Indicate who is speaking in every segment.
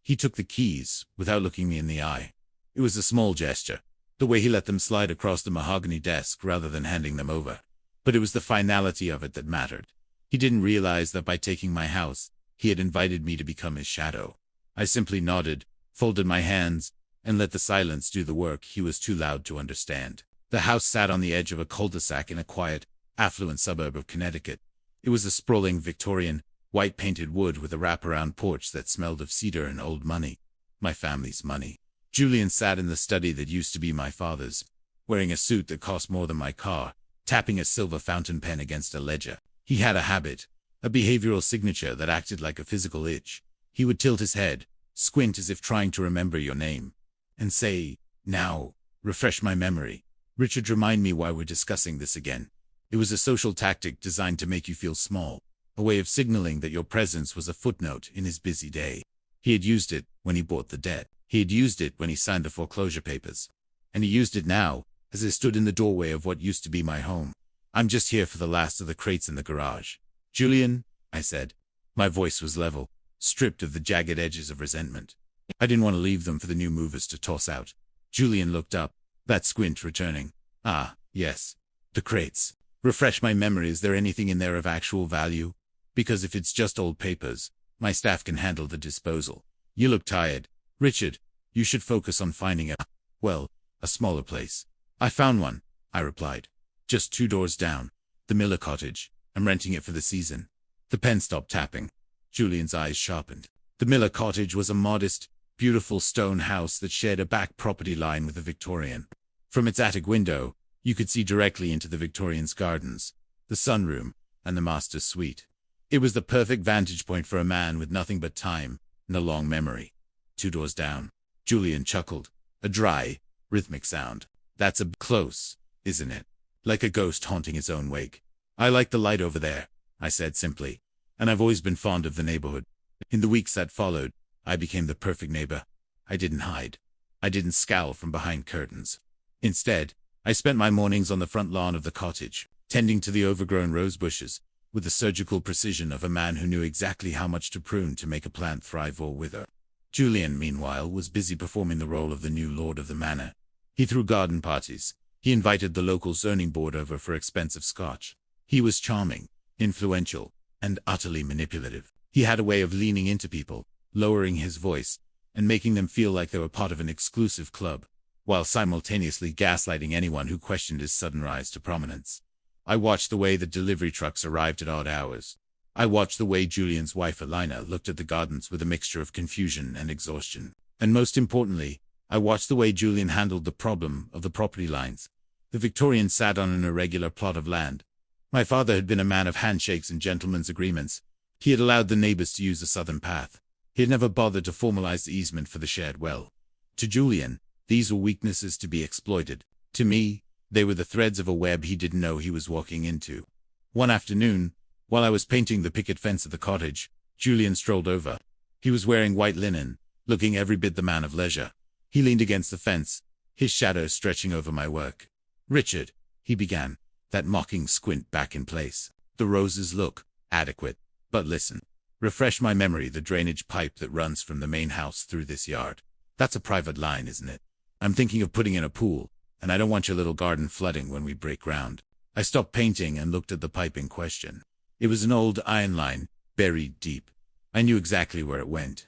Speaker 1: He took the keys, without looking me in the eye. It was a small gesture, the way he let them slide across the mahogany desk rather than handing them over. But it was the finality of it that mattered. He didn't realize that by taking my house, he had invited me to become his shadow. I simply nodded, folded my hands, and let the silence do the work. He was too loud to understand. The house sat on the edge of a cul-de-sac in a quiet, affluent suburb of Connecticut. It was a sprawling Victorian, white-painted wood with a wraparound porch that smelled of cedar and old money. My family's money. Julian sat in the study that used to be my father's, wearing a suit that cost more than my car, tapping a silver fountain pen against a ledger. He had a habit, a behavioral signature that acted like a physical itch. He would tilt his head, squint as if trying to remember your name, and say, "Now, refresh my memory. Richard, remind me why we're discussing this again." It was a social tactic designed to make you feel small, a way of signaling that your presence was a footnote in his busy day. He had used it when he bought the debt. He had used it when he signed the foreclosure papers. And he used it now, as I stood in the doorway of what used to be my home. "I'm just here for the last of the crates in the garage." "Julian," I said. My voice was level, stripped of the jagged edges of resentment. I didn't want to leave them for the new movers to toss out. Julian looked up, that squint returning. "Ah, yes. The crates. Refresh my memory. Is there anything in there of actual value? Because if it's just old papers, my staff can handle the disposal." "You look tired. Richard, you should focus on finding a smaller place." "I found one," I replied. "Just 2 doors down. The Miller cottage. I'm renting it for the season." The pen stopped tapping. Julian's eyes sharpened. The Miller cottage was a modest, beautiful stone house that shared a back property line with the Victorian. From its attic window, you could see directly into the Victorian's gardens, the sunroom, and the master's suite. It was the perfect vantage point for a man with nothing but time and a long memory. 2 doors down. Julian chuckled. A dry, rhythmic sound. "That's a close, isn't it? Like a ghost haunting its own wake." "I like the light over there," I said simply. "And I've always been fond of the neighborhood." In the weeks that followed, I became the perfect neighbor. I didn't hide. I didn't scowl from behind curtains. Instead, I spent my mornings on the front lawn of the cottage, tending to the overgrown rose bushes, with the surgical precision of a man who knew exactly how much to prune to make a plant thrive or wither. Julian, meanwhile, was busy performing the role of the new lord of the manor. He threw garden parties. He invited the local zoning board over for expensive scotch. He was charming, influential, and utterly manipulative. He had a way of leaning into people, lowering his voice, and making them feel like they were part of an exclusive club, while simultaneously gaslighting anyone who questioned his sudden rise to prominence. I watched the way the delivery trucks arrived at odd hours. I watched the way Julian's wife Elena looked at the gardens with a mixture of confusion and exhaustion. And most importantly, I watched the way Julian handled the problem of the property lines. The Victorian sat on an irregular plot of land. My father had been a man of handshakes and gentlemen's agreements. He had allowed the neighbors to use the southern path. He had never bothered to formalize the easement for the shared well. To Julian, these were weaknesses to be exploited. To me, they were the threads of a web he didn't know he was walking into. One afternoon, while I was painting the picket fence of the cottage, Julian strolled over. He was wearing white linen, looking every bit the man of leisure. He leaned against the fence, his shadow stretching over my work. "Richard," he began, that mocking squint back in place. "The roses look adequate, but listen. Refresh my memory. The drainage pipe that runs from the main house through this yard. That's a private line, isn't it? I'm thinking of putting in a pool, and I don't want your little garden flooding when we break ground." I stopped painting and looked at the pipe in question. It was an old iron line, buried deep. I knew exactly where it went.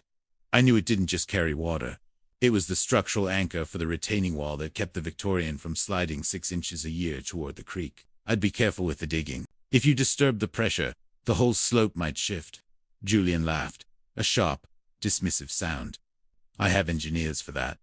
Speaker 1: I knew it didn't just carry water. It was the structural anchor for the retaining wall that kept the Victorian from sliding 6 inches a year toward the creek. I'd be careful with the digging. If you disturbed the pressure, the whole slope might shift. Julian laughed, a sharp, dismissive sound. "I have engineers for that.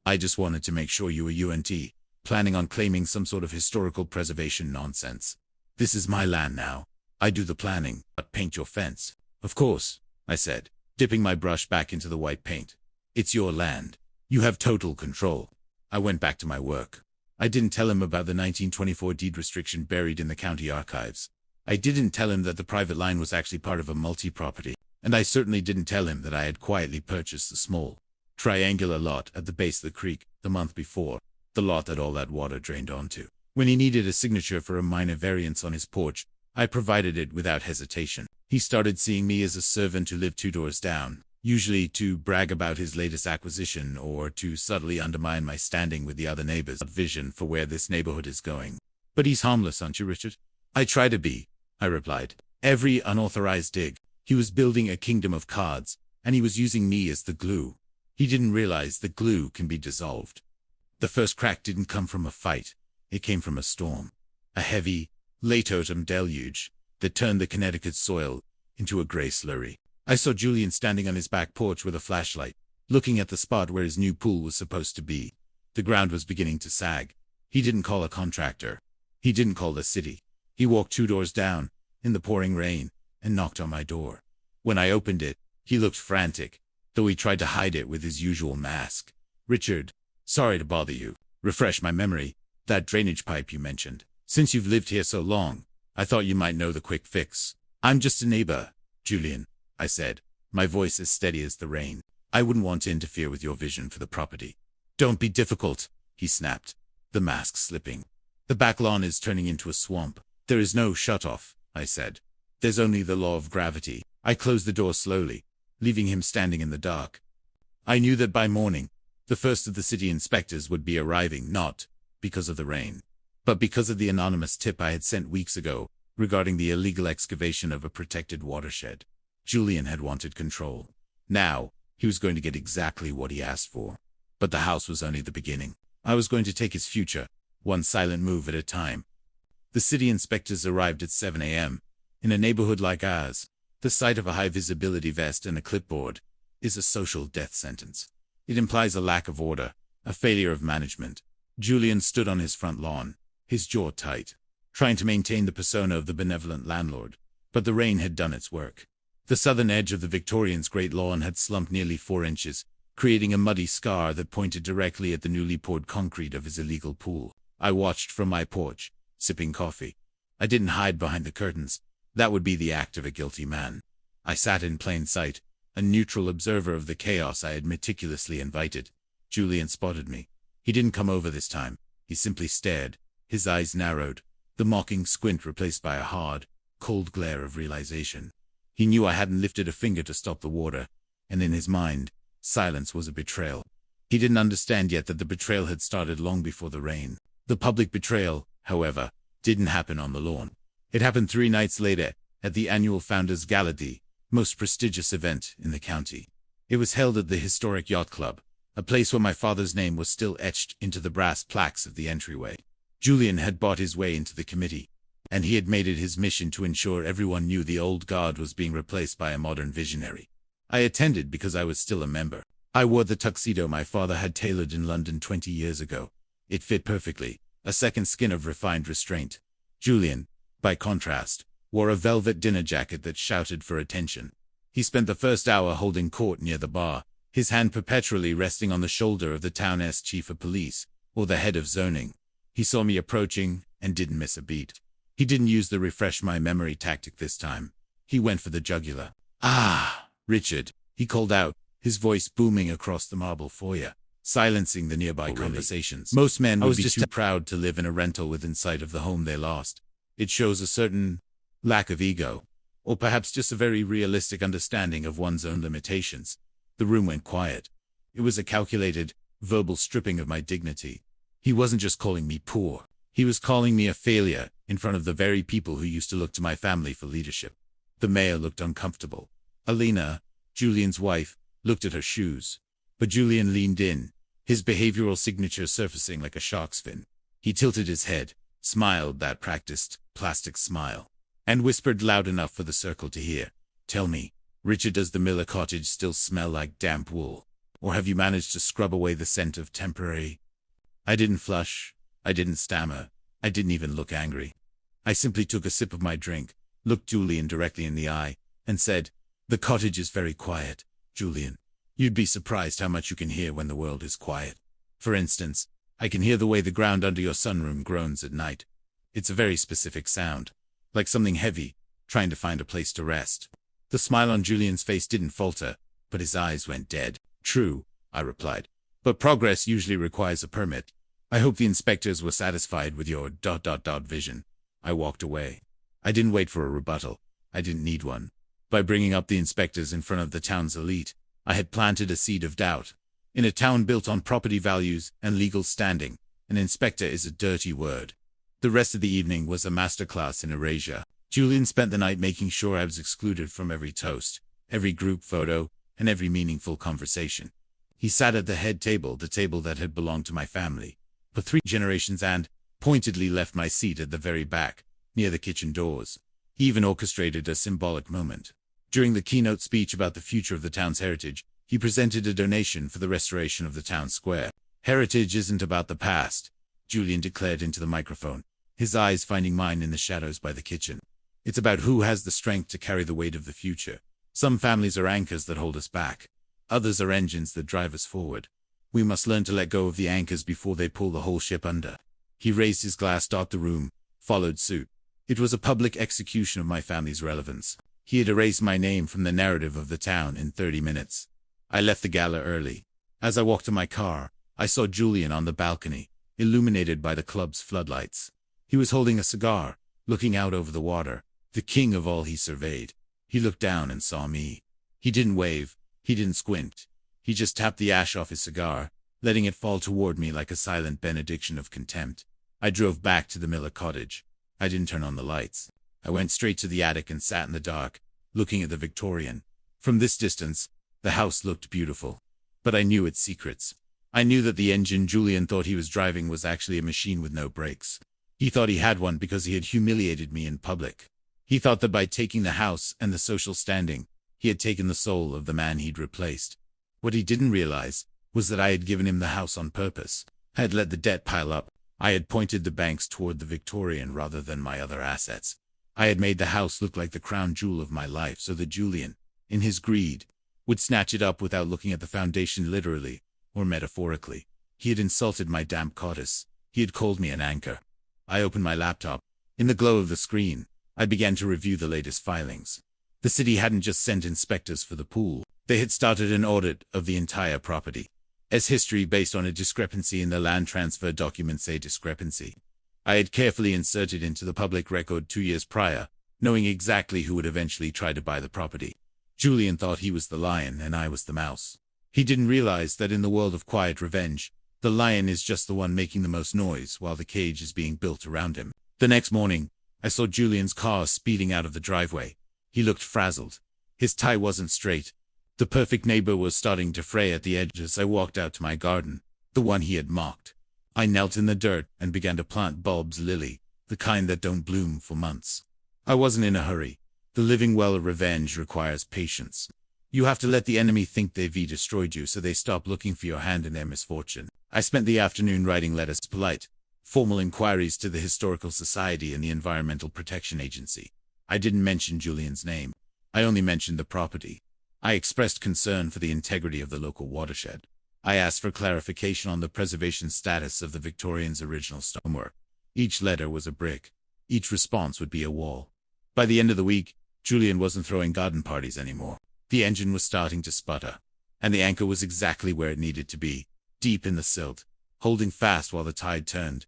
Speaker 1: I just wanted to make sure you were UNT, planning on claiming some sort of historical preservation nonsense. This is my land now. I do the planning, but paint your fence." "Of course," I said, dipping my brush back into the white paint. "It's your land. You have total control." I went back to my work. I didn't tell him about the 1924 deed restriction buried in the county archives. I didn't tell him that the private line was actually part of a multi-property, and I certainly didn't tell him that I had quietly purchased the small, triangular lot at the base of the creek the month before, the lot that all that water drained onto. When he needed a signature for a minor variance on his porch, I provided it without hesitation. He started seeing me as a servant who lived 2 doors down, usually to brag about his latest acquisition or to subtly undermine my standing with the other neighbors' vision for where this neighborhood is going. But he's harmless, aren't you, Richard? I try to be, I replied. Every unauthorized dig, he was building a kingdom of cards, and he was using me as the glue. He didn't realize that glue can be dissolved. The first crack didn't come from a fight. It came from a storm. A heavy, late autumn deluge that turned the Connecticut soil into a gray slurry. I saw Julian standing on his back porch with a flashlight, looking at the spot where his new pool was supposed to be. The ground was beginning to sag. He didn't call a contractor. He didn't call the city. He walked 2 doors down, in the pouring rain, and knocked on my door. When I opened it, he looked frantic, though he tried to hide it with his usual mask. Richard, sorry to bother you. Refresh my memory. That drainage pipe you mentioned. Since you've lived here so long, I thought you might know the quick fix. I'm just a neighbor, Julian, I said, my voice as steady as the rain. I wouldn't want to interfere with your vision for the property. Don't be difficult, he snapped, the mask slipping. The back lawn is turning into a swamp. There is no shut-off, I said. There's only the law of gravity. I closed the door slowly, leaving him standing in the dark. I knew that by morning, the first of the city inspectors would be arriving, not because of the rain, but because of the anonymous tip I had sent weeks ago regarding the illegal excavation of a protected watershed. Julian had wanted control. Now, he was going to get exactly what he asked for. But the house was only the beginning. I was going to take his future, one silent move at a time. The city inspectors arrived at 7 a.m. In a neighborhood like ours, the sight of a high-visibility vest and a clipboard is a social death sentence. It implies a lack of order, a failure of management. Julian stood on his front lawn, his jaw tight, trying to maintain the persona of the benevolent landlord. But the rain had done its work. The southern edge of the Victorian's great lawn had slumped nearly 4 inches, creating a muddy scar that pointed directly at the newly poured concrete of his illegal pool. I watched from my porch, sipping coffee. I didn't hide behind the curtains. That would be the act of a guilty man. I sat in plain sight, a neutral observer of the chaos I had meticulously invited. Julian spotted me. He didn't come over this time. He simply stared, his eyes narrowed, the mocking squint replaced by a hard, cold glare of realization. He knew I hadn't lifted a finger to stop the water, and in his mind, silence was a betrayal. He didn't understand yet that the betrayal had started long before the rain. The public betrayal, however, didn't happen on the lawn. It happened 3 nights later, at the annual Founders Gala, the most prestigious event in the county. It was held at the historic Yacht Club, a place where my father's name was still etched into the brass plaques of the entryway. Julian had bought his way into the committee, and he had made it his mission to ensure everyone knew the old guard was being replaced by a modern visionary. I attended because I was still a member. I wore the tuxedo my father had tailored in London 20 years ago. It fit perfectly, a second skin of refined restraint. Julian, by contrast, wore a velvet dinner jacket that shouted for attention. He spent the first hour holding court near the bar, his hand perpetually resting on the shoulder of the town's chief of police, or the head of zoning. He saw me approaching, and didn't miss a beat. He didn't use the refresh my memory tactic this time. He went for the jugular. "Ah, Richard," he called out, his voice booming across the marble foyer, silencing the nearby conversations. Most men would be too proud to live in a rental within sight of the home they lost. It shows a certain lack of ego, or perhaps just a very realistic understanding of one's own limitations. The room went quiet. It was a calculated, verbal stripping of my dignity. He wasn't just calling me poor. He was calling me a failure in front of the very people who used to look to my family for leadership. The mayor looked uncomfortable. Alina, Julian's wife, looked at her shoes. But Julian leaned in, his behavioral signature surfacing like a shark's fin. He tilted his head, smiled that practiced, plastic smile, and whispered loud enough for the circle to hear. "Tell me, Richard, does the Miller cottage still smell like damp wool? Or have you managed to scrub away the scent of temporary?" I didn't flush. I didn't stammer. I didn't even look angry. I simply took a sip of my drink, looked Julian directly in the eye, and said, "The cottage is very quiet, Julian. You'd be surprised how much you can hear when the world is quiet. For instance, I can hear the way the ground under your sunroom groans at night. It's a very specific sound, like something heavy, trying to find a place to rest." The smile on Julian's face didn't falter, but his eyes went dead. "True," I replied, "but progress usually requires a permit. I hope the inspectors were satisfied with your ... vision." I walked away. I didn't wait for a rebuttal. I didn't need one. By bringing up the inspectors in front of the town's elite, I had planted a seed of doubt. In a town built on property values and legal standing, an inspector is a dirty word. The rest of the evening was a masterclass in erasure. Julian spent the night making sure I was excluded from every toast, every group photo, and every meaningful conversation. He sat at the head table, the table that had belonged to my family for 3 generations, and pointedly left my seat at the very back, near the kitchen doors. He even orchestrated a symbolic moment. During the keynote speech about the future of the town's heritage, he presented a donation for the restoration of the town square. "Heritage isn't about the past," Julian declared into the microphone, his eyes finding mine in the shadows by the kitchen. "It's about who has the strength to carry the weight of the future. Some families are anchors that hold us back. Others are engines that drive us forward. We must learn to let go of the anchors before they pull the whole ship under." He raised his glass, the room followed suit. It was a public execution of my family's relevance. He had erased my name from the narrative of the town in 30 minutes. I left the gala early. As I walked to my car, I saw Julian on the balcony, illuminated by the club's floodlights. He was holding a cigar, looking out over the water, the king of all he surveyed. He looked down and saw me. He didn't wave, he didn't squint. He just tapped the ash off his cigar, letting it fall toward me like a silent benediction of contempt. I drove back to the Miller cottage. I didn't turn on the lights. I went straight to the attic and sat in the dark, looking at the Victorian. From this distance, the house looked beautiful. But I knew its secrets. I knew that the engine Julian thought he was driving was actually a machine with no brakes. He thought he had one because he had humiliated me in public. He thought that by taking the house and the social standing, he had taken the soul of the man he'd replaced. What he didn't realize was that I had given him the house on purpose. I had let the debt pile up. I had pointed the banks toward the Victorian rather than my other assets. I had made the house look like the crown jewel of my life so that Julian, in his greed, would snatch it up without looking at the foundation literally or metaphorically. He had insulted my damp cottage. He had called me an anchor. I opened my laptop. In the glow of the screen, I began to review the latest filings. The city hadn't just sent inspectors for the pool. They had started an audit of the entire property. As history based on a discrepancy in the land transfer documents, a discrepancy I had carefully inserted into the public record 2 years prior, knowing exactly who would eventually try to buy the property. Julian thought he was the lion and I was the mouse. He didn't realize that in the world of quiet revenge, the lion is just the one making the most noise while the cage is being built around him. The next morning, I saw Julian's car speeding out of the driveway. He looked frazzled. His tie wasn't straight. The perfect neighbor was starting to fray at the edge as I walked out to my garden, the one he had mocked. I knelt in the dirt and began to plant bulbs lily, the kind that don't bloom for months. I wasn't in a hurry. The living well of revenge requires patience. You have to let the enemy think they've destroyed you so they stop looking for your hand in their misfortune. I spent the afternoon writing letters, polite, formal inquiries to the Historical Society and the Environmental Protection Agency. I didn't mention Julian's name. I only mentioned the property. I expressed concern for the integrity of the local watershed. I asked for clarification on the preservation status of the Victorians' original stonework. Each letter was a brick. Each response would be a wall. By the end of the week, Julian wasn't throwing garden parties anymore. The engine was starting to sputter, and the anchor was exactly where it needed to be, deep in the silt, holding fast while the tide turned.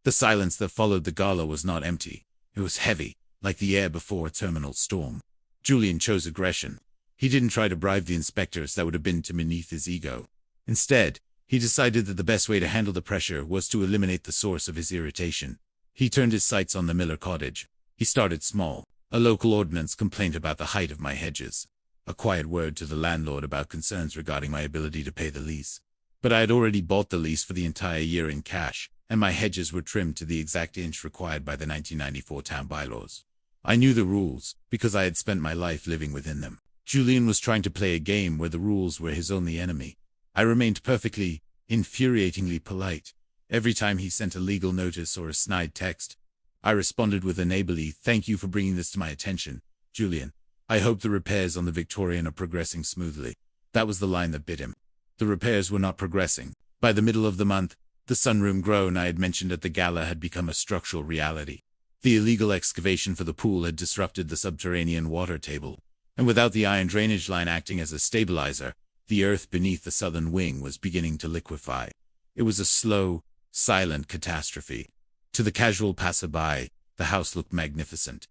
Speaker 1: The silence that followed the gala was not empty. It was heavy, like the air before a terminal storm. Julian chose aggression. He didn't try to bribe the inspectors, that would have been to beneath his ego. Instead, he decided that the best way to handle the pressure was to eliminate the source of his irritation. He turned his sights on the Miller cottage. He started small. A local ordinance complaint about the height of my hedges. A quiet word to the landlord about concerns regarding my ability to pay the lease. But I had already bought the lease for the entire year in cash, and my hedges were trimmed to the exact inch required by the 1994 town bylaws. I knew the rules, because I had spent my life living within them. Julian was trying to play a game where the rules were his only enemy. I remained perfectly, infuriatingly polite. Every time he sent a legal notice or a snide text, I responded with a neighborly, "Thank you for bringing this to my attention, Julian. I hope the repairs on the Victorian are progressing smoothly." That was the line that bit him. The repairs were not progressing. By the middle of the month, the sunroom groan I had mentioned at the gala had become a structural reality. The illegal excavation for the pool had disrupted the subterranean water table, and without the iron drainage line acting as a stabilizer, the earth beneath the southern wing was beginning to liquefy. It was a slow, silent catastrophe. To the casual passerby, the house looked magnificent.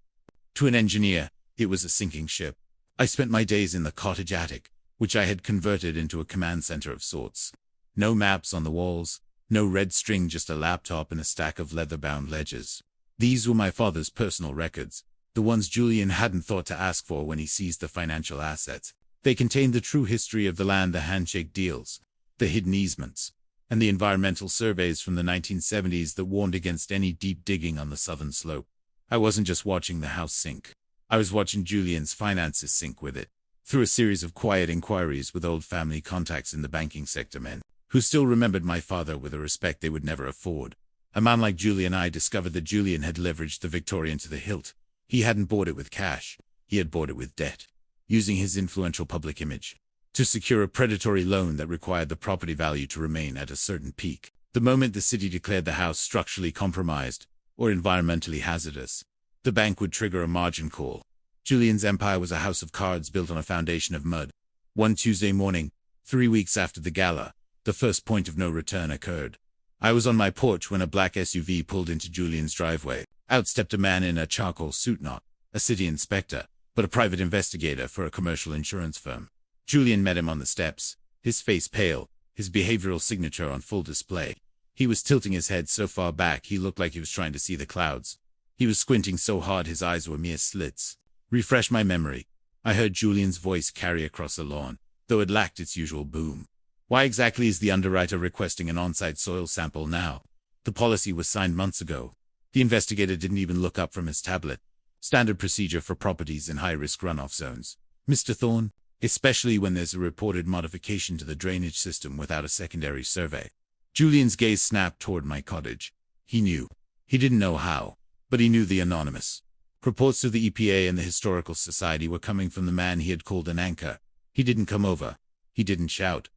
Speaker 1: To an engineer, it was a sinking ship. I spent my days in the cottage attic, which I had converted into a command center of sorts. No maps on the walls, no red string, just a laptop and a stack of leather-bound ledgers. These were my father's personal records, the ones Julian hadn't thought to ask for when he seized the financial assets. They contained the true history of the land, the handshake deals, the hidden easements, and the environmental surveys from the 1970s that warned against any deep digging on the southern slope. I wasn't just watching the house sink. I was watching Julian's finances sink with it. Through a series of quiet inquiries with old family contacts in the banking sector, men who still remembered my father with a respect they would never afford. A man like Julian, I discovered that Julian had leveraged the Victorian to the hilt. He hadn't bought it with cash. He had bought it with debt, using his influential public image to secure a predatory loan that required the property value to remain at a certain peak. The moment the city declared the house structurally compromised or environmentally hazardous, the bank would trigger a margin call. Julian's empire was a house of cards built on a foundation of mud. One Tuesday morning, 3 weeks after the gala, the first point of no return occurred. I was on my porch when a black SUV pulled into Julian's driveway. Out stepped a man in a charcoal suit, not a city inspector, but a private investigator for a commercial insurance firm. Julian met him on the steps, his face pale, his behavioral signature on full display. He was tilting his head so far back he looked like he was trying to see the clouds. He was squinting so hard his eyes were mere slits. Refresh my memory. I heard Julian's voice carry across the lawn, though it lacked its usual boom. Why exactly is the underwriter requesting an on-site soil sample now? The policy was signed months ago. The investigator didn't even look up from his tablet. Standard procedure for properties in high-risk runoff zones. Mr. Thorne, especially when there's a reported modification to the drainage system without a secondary survey. Julian's gaze snapped toward my cottage. He knew. He didn't know how, but he knew the anonymous. Reports to the EPA and the Historical Society were coming from the man he had called an anchor. He didn't come over. He didn't shout.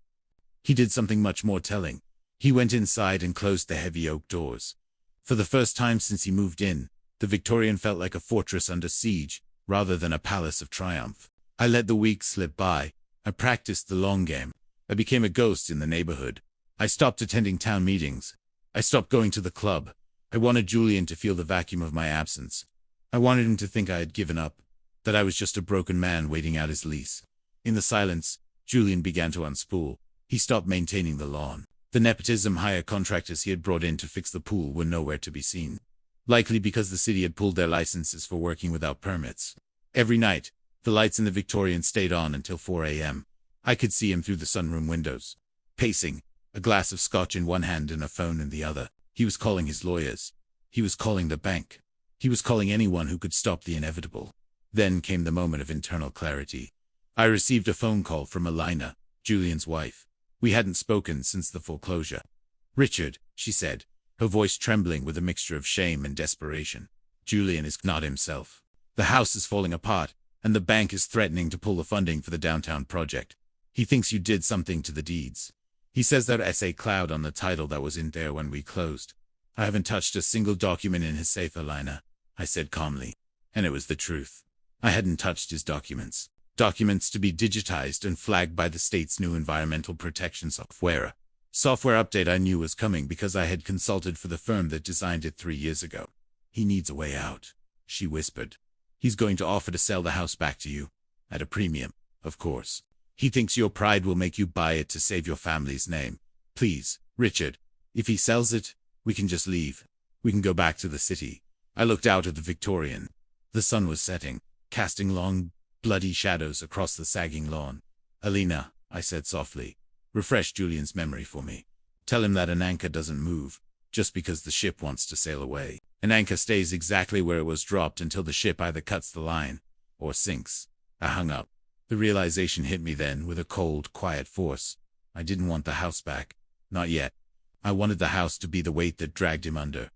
Speaker 1: He did something much more telling. He went inside and closed the heavy oak doors. For the first time since he moved in, the Victorian felt like a fortress under siege, rather than a palace of triumph. I let the weeks slip by. I practiced the long game. I became a ghost in the neighborhood. I stopped attending town meetings. I stopped going to the club. I wanted Julian to feel the vacuum of my absence. I wanted him to think I had given up, that I was just a broken man waiting out his lease. In the silence, Julian began to unspool. He stopped maintaining the lawn. The nepotism hire contractors he had brought in to fix the pool were nowhere to be seen. Likely because the city had pulled their licenses for working without permits. Every night, the lights in the Victorian stayed on until 4 a.m. I could see him through the sunroom windows, pacing, a glass of scotch in one hand and a phone in the other. He was calling his lawyers. He was calling the bank. He was calling anyone who could stop the inevitable. Then came the moment of internal clarity. I received a phone call from Elena, Julian's wife. We hadn't spoken since the foreclosure. "Richard," she said, her voice trembling with a mixture of shame and desperation. "Julian is not himself. The house is falling apart, and the bank is threatening to pull the funding for the downtown project. He thinks you did something to the deeds. He says that SA cloud on the title that was in there when we closed. I haven't touched a single document in his safe, Elena," I said calmly. And it was the truth. I hadn't touched his documents. Documents to be digitized and flagged by the state's new environmental protection software. Software update I knew was coming because I had consulted for the firm that designed it 3 years ago. "He needs a way out," she whispered. "He's going to offer to sell the house back to you. At a premium, of course. He thinks your pride will make you buy it to save your family's name. Please, Richard, if he sells it, we can just leave. We can go back to the city." I looked out at the Victorian. The sun was setting, casting long, bloody shadows across the sagging lawn. "Elena," I said softly, "refresh Julian's memory for me. Tell him that an anchor doesn't move just because the ship wants to sail away. An anchor stays exactly where it was dropped until the ship either cuts the line or sinks." I hung up. The realization hit me then with a cold, quiet force. I didn't want the house back. Not yet. I wanted the house to be the weight that dragged him under.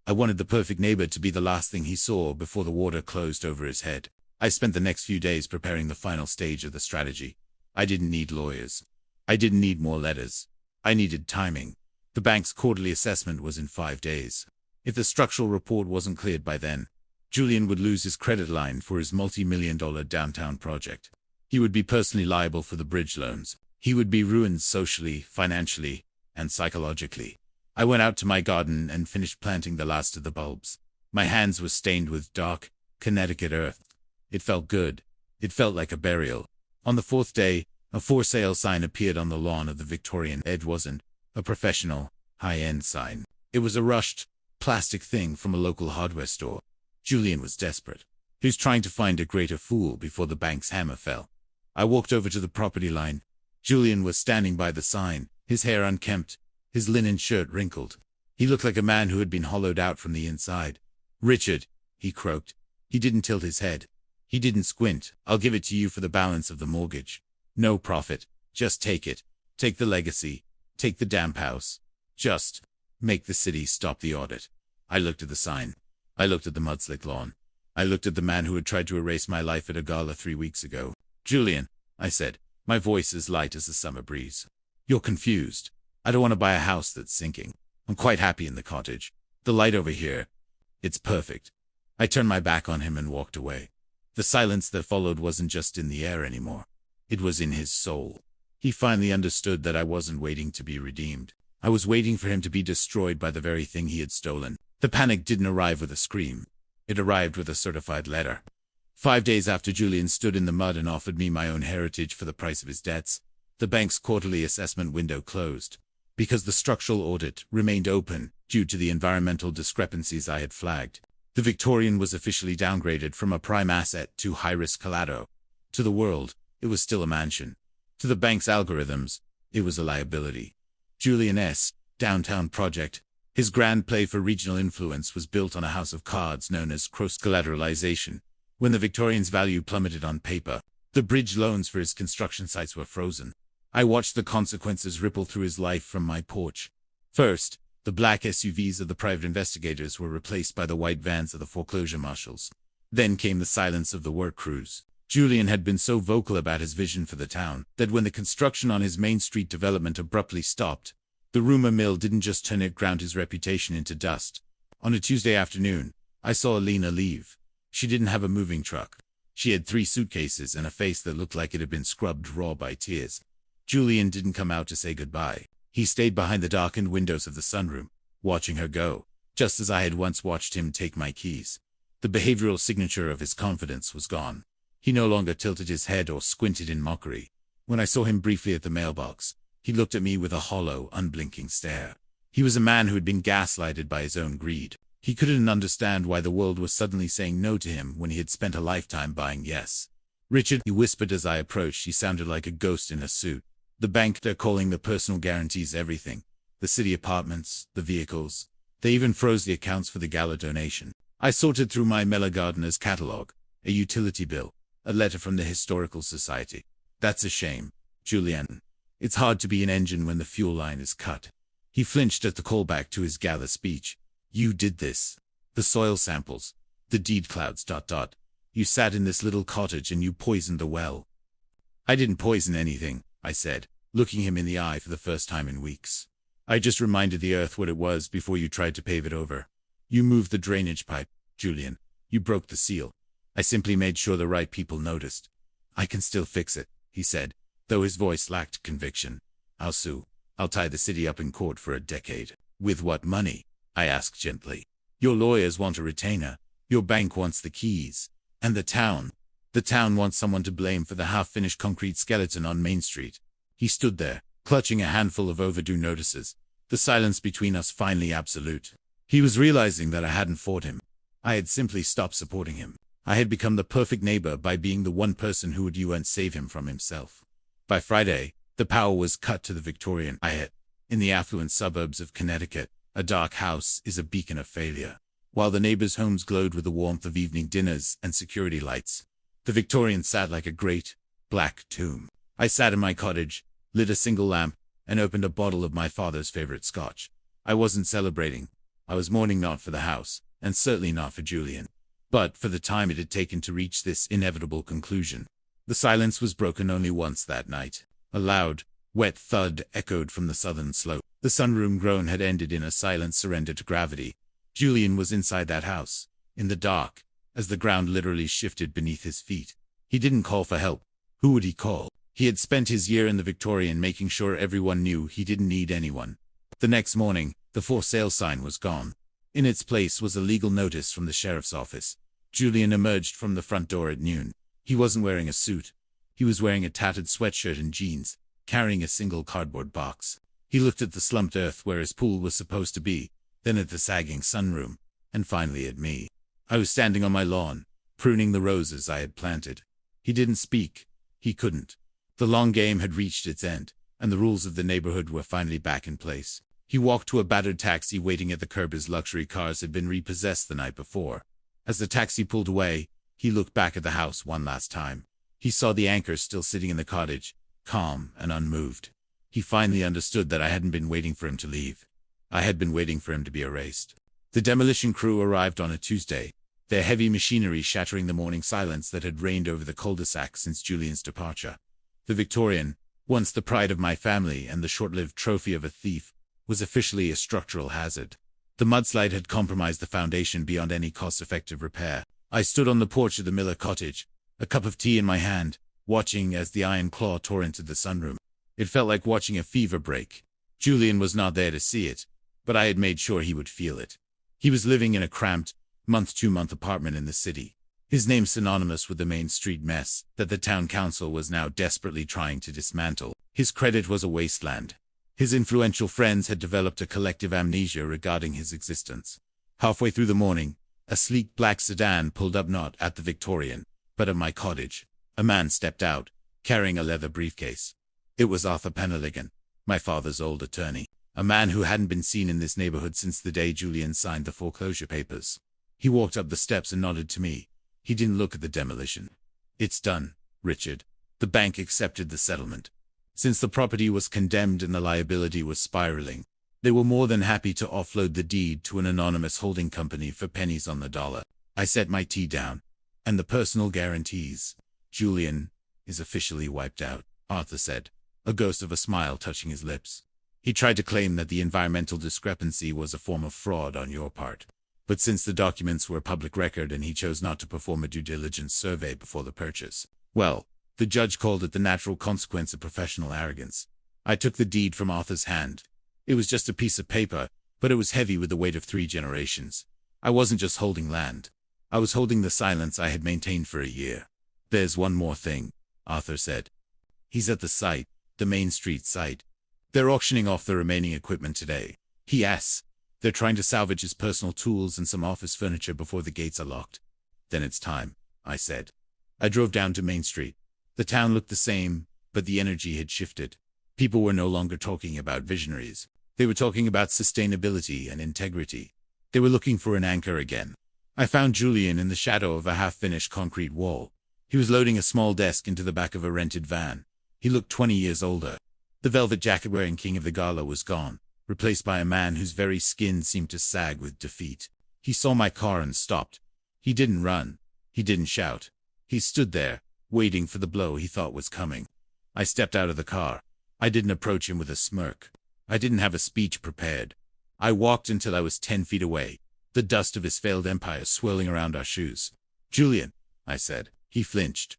Speaker 1: I wanted the perfect neighbor to be the last thing he saw before the water closed over his head. I spent the next few days preparing the final stage of the strategy. I didn't need lawyers. I didn't need more letters. I needed timing. The bank's quarterly assessment was in 5 days. If the structural report wasn't cleared by then, Julian would lose his credit line for his multi-million-dollar downtown project. He would be personally liable for the bridge loans. He would be ruined socially, financially, and psychologically. I went out to my garden and finished planting the last of the bulbs. My hands were stained with dark, Connecticut earth. It felt good. It felt like a burial. On the 4th day, A for sale sign appeared on the lawn of the Victorian. It wasn't a professional, high-end sign. It was a rushed, plastic thing from a local hardware store. Julian was desperate. He was trying to find a greater fool before the bank's hammer fell. I walked over to the property line. Julian was standing by the sign, his hair unkempt, his linen shirt wrinkled. He looked like a man who had been hollowed out from the inside. "Richard," he croaked. He didn't tilt his head. He didn't squint. "I'll give it to you for the balance of the mortgage. No profit. Just take it. Take the legacy. Take the damp house. Just make the city stop the audit." I looked at the sign. I looked at the mudslick lawn. I looked at the man who had tried to erase my life at a gala 3 weeks ago. "Julian," I said, my voice as light as the summer breeze. "You're confused. I don't want to buy a house that's sinking. I'm quite happy in the cottage. The light over here, it's perfect." I turned my back on him and walked away. The silence that followed wasn't just in the air anymore. It was in his soul. He finally understood that I wasn't waiting to be redeemed. I was waiting for him to be destroyed by the very thing he had stolen. The panic didn't arrive with a scream. It arrived with a certified letter. 5 days after Julian stood in the mud and offered me my own heritage for the price of his debts, the bank's quarterly assessment window closed. Because the structural audit remained open due to the environmental discrepancies I had flagged, the Victorian was officially downgraded from a prime asset to high-risk collateral. To the world, it was still a mansion. To the bank's algorithms, it was a liability. Julian's downtown project, his grand play for regional influence, was built on a house of cards known as cross-collateralization. When the Victorian's value plummeted on paper, the bridge loans for his construction sites were frozen. I watched the consequences ripple through his life from my porch. First, the black SUVs of the private investigators were replaced by the white vans of the foreclosure marshals. Then came the silence of the work crews. Julian had been so vocal about his vision for the town that when the construction on his Main Street development abruptly stopped, the rumor mill didn't just turn it, ground his reputation into dust. On a Tuesday afternoon, I saw Alina leave. She didn't have a moving truck. She had 3 suitcases and a face that looked like it had been scrubbed raw by tears. Julian didn't come out to say goodbye. He stayed behind the darkened windows of the sunroom, watching her go, just as I had once watched him take my keys. The behavioral signature of his confidence was gone. He no longer tilted his head or squinted in mockery. When I saw him briefly at the mailbox, he looked at me with a hollow, unblinking stare. He was a man who had been gaslighted by his own greed. He couldn't understand why the world was suddenly saying no to him when he had spent a lifetime buying yes. "Richard," he whispered as I approached. He sounded like a ghost in a suit. "The bank, they're calling the personal guarantees everything. The city apartments, the vehicles. They even froze the accounts for the gala donation." I sorted through my Miller Gardener's catalog, a utility bill, a letter from the Historical Society. "That's a shame, Julian. It's hard to be an engine when the fuel line is cut." He flinched at the callback to his gala speech. "You did this. The soil samples. The deed clouds. You sat in this little cottage and you poisoned the well." "I didn't poison anything," I said, looking him in the eye for the first time in weeks. "I just reminded the earth what it was before you tried to pave it over. You moved the drainage pipe, Julian. You broke the seal. I simply made sure the right people noticed." "I can still fix it," he said, though his voice lacked conviction. "I'll sue. I'll tie the city up in court for a decade." "With what money?" I asked gently. "Your lawyers want a retainer. Your bank wants the keys. And the town. The town wants someone to blame for the half-finished concrete skeleton on Main Street." He stood there, clutching a handful of overdue notices, the silence between us finally absolute. He was realizing that I hadn't fought him. I had simply stopped supporting him. I had become the perfect neighbor by being the one person who would save him from himself. By Friday, the power was cut to the Victorian. In the affluent suburbs of Connecticut, a dark house is a beacon of failure. While the neighbors' homes glowed with the warmth of evening dinners and security lights, the Victorian sat like a great, black tomb. I sat in my cottage, lit a single lamp, and opened a bottle of my father's favorite scotch. I wasn't celebrating. I was mourning, not for the house, and certainly not for Julian, but for the time it had taken to reach this inevitable conclusion. The silence was broken only once that night. A loud, wet thud echoed from the southern slope. The sunroom groan had ended in a silent surrender to gravity. Julian was inside that house, in the dark, as the ground literally shifted beneath his feet. He didn't call for help. Who would he call? He had spent his year in the Victorian making sure everyone knew he didn't need anyone. The next morning, the for sale sign was gone. In its place was a legal notice from the sheriff's office. Julian emerged from the front door at noon. He wasn't wearing a suit. He was wearing a tattered sweatshirt and jeans, carrying a single cardboard box. He looked at the slumped earth where his pool was supposed to be, then at the sagging sunroom, and finally at me. I was standing on my lawn, pruning the roses I had planted. He didn't speak. He couldn't. The long game had reached its end, and the rules of the neighborhood were finally back in place. He walked to a battered taxi waiting at the curb. His luxury cars had been repossessed the night before. As the taxi pulled away, he looked back at the house one last time. He saw the anchors still sitting in the cottage, calm and unmoved. He finally understood that I hadn't been waiting for him to leave. I had been waiting for him to be erased. The demolition crew arrived on a Tuesday, their heavy machinery shattering the morning silence that had reigned over the cul-de-sac since Julian's departure. The Victorian, once the pride of my family and the short-lived trophy of a thief, was officially a structural hazard. The mudslide had compromised the foundation beyond any cost-effective repair. I stood on the porch of the Miller cottage, a cup of tea in my hand, watching as the iron claw tore into the sunroom. It felt like watching a fever break. Julian was not there to see it, but I had made sure he would feel it. He was living in a cramped, month-to-month apartment in the city. His name synonymous with the Main Street mess that the town council was now desperately trying to dismantle. His credit was a wasteland. His influential friends had developed a collective amnesia regarding his existence. Halfway through the morning, a sleek black sedan pulled up not at the Victorian, but at my cottage. A man stepped out, carrying a leather briefcase. It was Arthur Peneligan, my father's old attorney, a man who hadn't been seen in this neighborhood since the day Julian signed the foreclosure papers. He walked up the steps and nodded to me. He didn't look at the demolition. "It's done, Richard. The bank accepted the settlement. Since the property was condemned and the liability was spiraling, they were more than happy to offload the deed to an anonymous holding company for pennies on the dollar." I set my tea down. "And the personal guarantees. Julian is officially wiped out," Arthur said, a ghost of a smile touching his lips. "He tried to claim that the environmental discrepancy was a form of fraud on your part. But since the documents were public record and he chose not to perform a due diligence survey before the purchase, well, the judge called it the natural consequence of professional arrogance." I took the deed from Arthur's hand. It was just a piece of paper, but it was heavy with the weight of 3 generations. I wasn't just holding land. I was holding the silence I had maintained for a year. "There's one more thing," Arthur said. "He's at the site, the Main Street site. They're auctioning off the remaining equipment today. Yes. They're trying to salvage his personal tools and some office furniture before the gates are locked." "Then it's time," I said. I drove down to Main Street. The town looked the same, but the energy had shifted. People were no longer talking about visionaries. They were talking about sustainability and integrity. They were looking for an anchor again. I found Julian in the shadow of a half-finished concrete wall. He was loading a small desk into the back of a rented van. He looked 20 years older. The velvet jacket-wearing king of the gala was gone, replaced by a man whose very skin seemed to sag with defeat. He saw my car and stopped. He didn't run. He didn't shout. He stood there, waiting for the blow he thought was coming. I stepped out of the car. I didn't approach him with a smirk. I didn't have a speech prepared. I walked until I was 10 feet away, the dust of his failed empire swirling around our shoes. "Julian," I said. He flinched.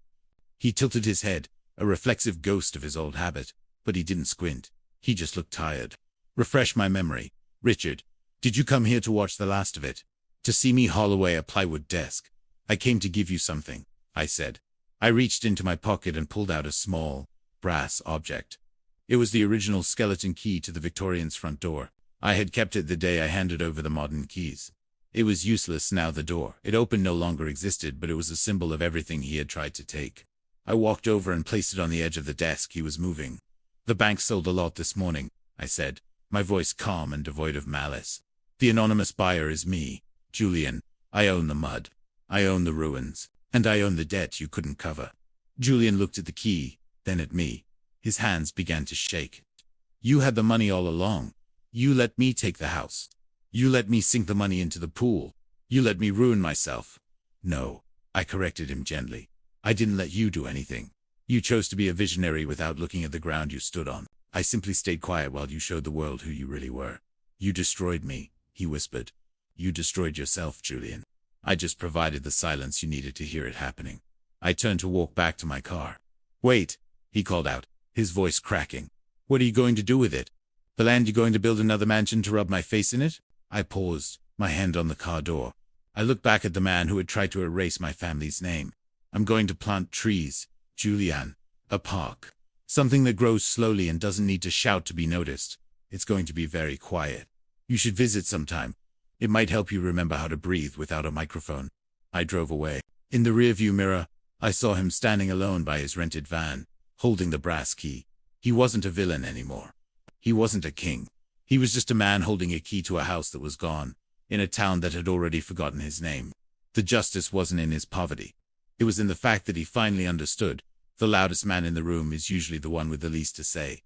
Speaker 1: He tilted his head, a reflexive ghost of his old habit, but he didn't squint. He just looked tired. "Refresh my memory. Richard, did you come here to watch the last of it? To see me haul away a plywood desk?" "I came to give you something," I said. I reached into my pocket and pulled out a small, brass object. It was the original skeleton key to the Victorian's front door. I had kept it the day I handed over the modern keys. It was useless now. The door it opened no longer existed, but it was a symbol of everything he had tried to take. I walked over and placed it on the edge of the desk he was moving. "The bank sold a lot this morning," I said, my voice calm and devoid of malice. "The anonymous buyer is me, Julian. I own the mud. I own the ruins. And I own the debt you couldn't cover." Julian looked at the key, then at me. His hands began to shake. "You had the money all along. You let me take the house. You let me sink the money into the pool. You let me ruin myself." "No," I corrected him gently. "I didn't let you do anything. You chose to be a visionary without looking at the ground you stood on. I simply stayed quiet while you showed the world who you really were." "You destroyed me," he whispered. "You destroyed yourself, Julian. I just provided the silence you needed to hear it happening." I turned to walk back to my car. "Wait," he called out, his voice cracking. "What are you going to do with it? The land you going to build another mansion to rub my face in it?" I paused, my hand on the car door. I looked back at the man who had tried to erase my family's name. "I'm going to plant trees, Julian. A park. Something that grows slowly and doesn't need to shout to be noticed. It's going to be very quiet. You should visit sometime. It might help you remember how to breathe without a microphone. I drove away. In the rearview mirror, I saw him standing alone by his rented van, holding the brass key. He wasn't a villain anymore. He wasn't a king. He was just a man holding a key to a house that was gone, in a town that had already forgotten his name. The justice wasn't in his poverty. It was in the fact that he finally understood. The loudest man in the room is usually the one with the least to say.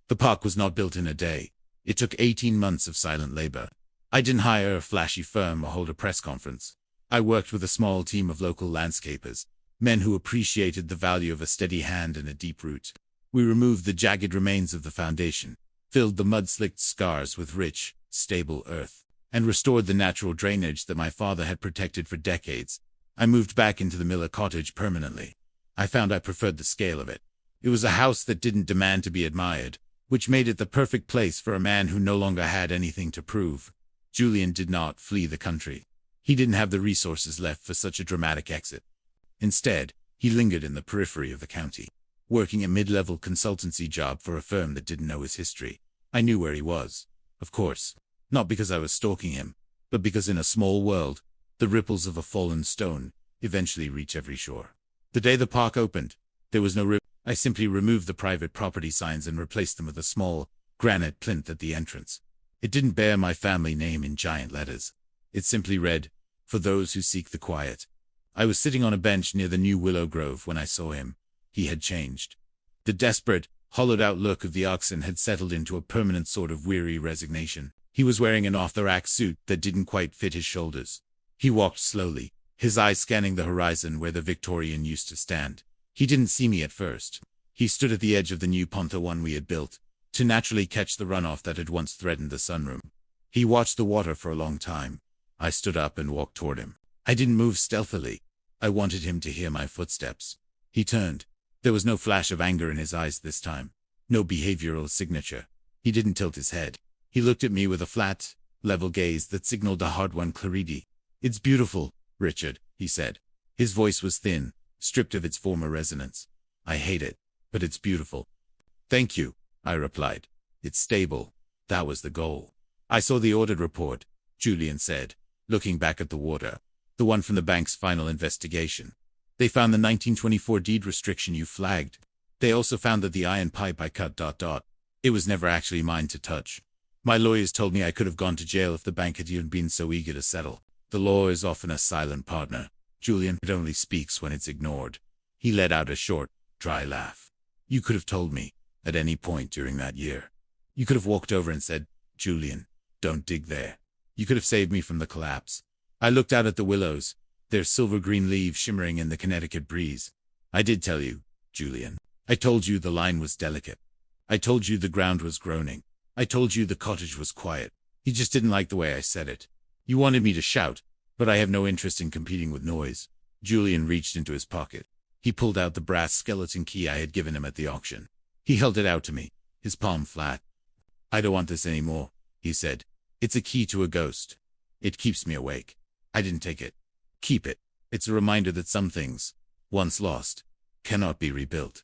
Speaker 1: The park was not built in a day. It took 18 months of silent labor. I didn't hire a flashy firm or hold a press conference. I worked with a small team of local landscapers, men who appreciated the value of a steady hand and a deep root. We removed the jagged remains of the foundation, filled the mud-slicked scars with rich, stable earth, and restored the natural drainage that my father had protected for decades. I moved back into the Miller cottage permanently. I found I preferred the scale of it. It was a house that didn't demand to be admired, which made it the perfect place for a man who no longer had anything to prove. Julian did not flee the country. He didn't have the resources left for such a dramatic exit. Instead, he lingered in the periphery of the county, working a mid-level consultancy job for a firm that didn't know his history. I knew where he was, of course, not because I was stalking him, but because in a small world, the ripples of a fallen stone eventually reach every shore. The day the park opened, there was no rip. I simply removed the private property signs and replaced them with a small, granite plinth at the entrance. It didn't bear my family name in giant letters. It simply read, "For those who seek the quiet." I was sitting on a bench near the new willow grove when I saw him. He had changed. The desperate, hollowed-out look of the oxen had settled into a permanent sort of weary resignation. He was wearing an off-the-rack suit that didn't quite fit his shoulders. He walked slowly, his eyes scanning the horizon where the Victorian used to stand. He didn't see me at first. He stood at the edge of the new pontoon one we had built, to naturally catch the runoff that had once threatened the sunroom. He watched the water for a long time. I stood up and walked toward him. I didn't move stealthily. I wanted him to hear my footsteps. He turned. There was no flash of anger in his eyes this time. No behavioral signature. He didn't tilt his head. He looked at me with a flat, level gaze that signaled a hard-won clarity. "It's beautiful, Richard," he said. His voice was thin, stripped of its former resonance. "I hate it, but it's beautiful." "Thank you," I replied. "It's stable." That was the goal. "I saw the audit report," Julian said, looking back at the water. "The one from the bank's final investigation. They found the 1924 deed restriction you flagged. They also found that the iron pipe I cut ... It was never actually mine to touch. My lawyers told me I could have gone to jail if the bank had even been so eager to settle. The law is often a silent partner. Julian, it only speaks when it's ignored." He let out a short, dry laugh. "You could have told me, at any point during that year. You could have walked over and said, 'Julian, don't dig there.' You could have saved me from the collapse." I looked out at the willows, their silver-green leaves shimmering in the Connecticut breeze. "I did tell you, Julian. I told you the line was delicate. I told you the ground was groaning. I told you the cottage was quiet. You just didn't like the way I said it. You wanted me to shout, but I have no interest in competing with noise." Julian reached into his pocket. He pulled out the brass skeleton key I had given him at the auction. He held it out to me, his palm flat. "I don't want this anymore," he said. "It's a key to a ghost. It keeps me awake." I didn't take it. "Keep it. It's a reminder that some things, once lost, cannot be rebuilt.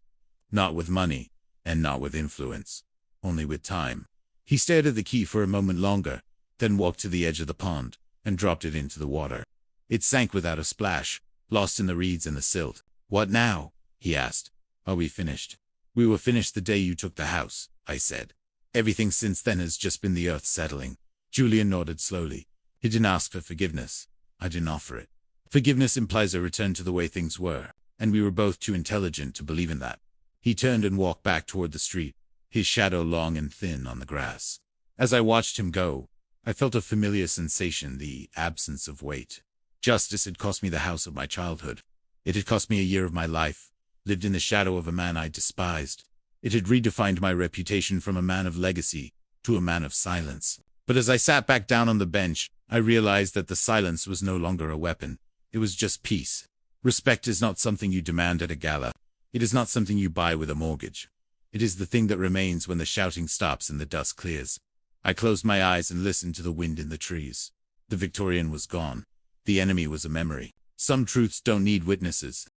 Speaker 1: Not with money, and not with influence. Only with time." He stared at the key for a moment longer, then walked to the edge of the pond, and dropped it into the water. It sank without a splash, lost in the reeds and the silt. "What now?" he asked. "Are we finished?" "We were finished the day you took the house," I said. "Everything since then has just been the earth settling." Julian nodded slowly. He didn't ask for forgiveness. I didn't offer it. Forgiveness implies a return to the way things were, and we were both too intelligent to believe in that. He turned and walked back toward the street, his shadow long and thin on the grass. As I watched him go, I felt a familiar sensation, the absence of weight. Justice had cost me the house of my childhood. It had cost me a year of my life, lived in the shadow of a man I despised. It had redefined my reputation from a man of legacy to a man of silence. But as I sat back down on the bench, I realized that the silence was no longer a weapon. It was just peace. Respect is not something you demand at a gala. It is not something you buy with a mortgage. It is the thing that remains when the shouting stops and the dust clears. I closed my eyes and listened to the wind in the trees. The Victorian was gone. The enemy was a memory. Some truths don't need witnesses.